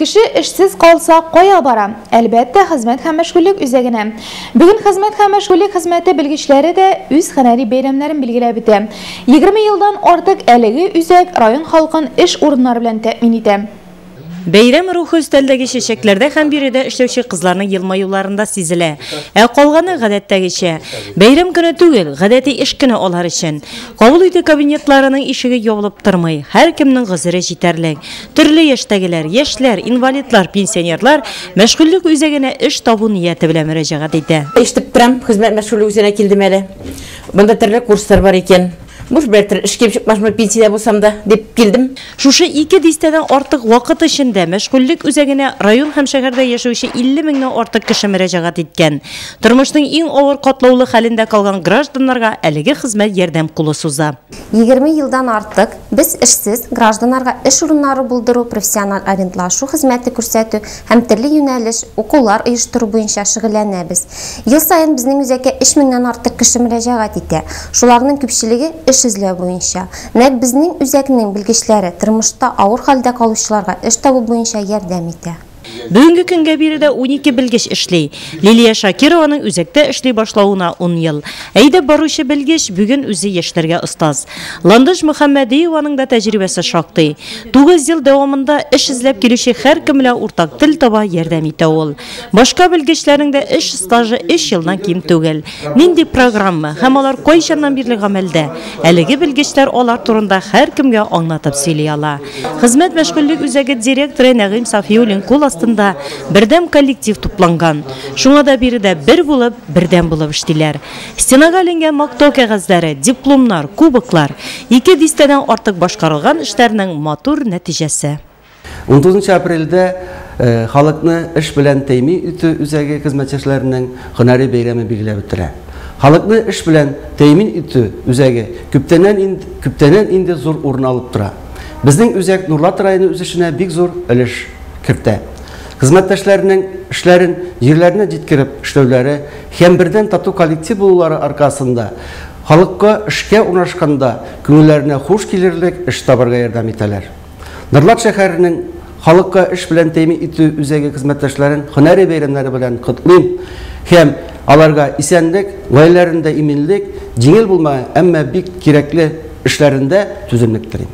Kişi işsiz kalsa koya bara. Elbette hizmet hem meşgullik üzerine. Bugün hizmet hem meşgullik hizmeti bilgiçleri de üz hınari beyramların bilgilebitti. 20 yıldan artık 50 üzek rayon halkın iş urunları bilen temin edi. Beyram ruhu üsteldeki şişeklerde hem biri de işlevşi kızlarının yılmayularında sizile. Kolganı gadette geçe. Beyram günü tügül, gadeti iş günü olar için. Kabul uydu kabinetlarının işigi yolup durmayı. Her kiminin gızırı jiterlik. Türlü yaştagiler, yaşlar, invalidlar, pensionerlar meşgullük üzerine iş tabu niyeti bile müracaat etti. İşte Trump hizmet meşgullük üzerine kildim. Bunda türlü kurslar var iken. Muş bertir işkep çıkmaşma pensiyada bulsam da dep geldim. Şuşu 2 disteden artık vakit içinde meşgullük üzerine rayon hem şehirde yaşayışı 50 minden artık kişi müracaat etken. Turmuşning en ağır katlaulu halinde kalgan grajdanlarga eligi hizmet yardam kulu suza. 20 yıldan artık biz işsiz grajdanlarga iş urunları bulduru, profesyonel orientlashu hizmeti ko'rsatу hem türlü yöneliş, okullar uyuşturup boyunca şıgıllanabız. Yıl sayın bizning üzerine 3 mindən artık kişi müracaat etti. Şularning köpçüligi iş izlöö boyunca. Nek bizning üzerinin bilgiçleri turmuşta ağır halde kalışlarga iş tabu boyunca yardam etti. Bugünkü günge biri de 12 bilgiç işli. Liliya Shakirovanın üzekte işli başlauuna 10 yıl. Eyde barışı bilgiç bugün üzü yaşlarga ıstaz. Landış Muhammediyovanın da tecrübesi şaktı. 9 yıl devamında iş izlep gelişi her kimle ortak dil taba yardam ete ol. Başka bilgiçlerin de iş stajı iş yıldan kim tügel. Nindi programı hem olar koyşandan birlik amelde. Eligi bilgiçler olar turunda her kimge anlatıp söyleyala. Hizmet meşgullük üzegi direktörü Nagim Safiyulin kul astında birden kollektiv toplangan. Şuna da biri de birden bulup iştiler. Stenaga ilingen maktoo kağızları, diplomlar, kuboklar 2 disteden artık başkarılgan işlerinin matur neticesi. 19 aprelde halkını iş bilen teymi ütü üzerine hizmetçilerinin hınari beyremi bilgiler bitire. Halkını iş bilen teymin ütü üzerine küptenen indi zor urun alıp tura. Bizning üzek Nurlat rayonu üzüşüne big zor iliş kirte. Hizmetteşlerinin işlerin yerlerine jitkirip işlevleri hem birden tatu kollektiv bululары arkasında halkka işke uğraşkanda günlerine hoş gelirlik iş tabarga yardım eteler. Nurlat şehirinin halkka iş bilen teymi ütü üzege hizmetteşlerin hınari beyramları bilen kutlayım. Hem alarga isenlik, gaylarında iminlik, jingil bulma emme big gerekli işlerinde tüzümlük dileyim.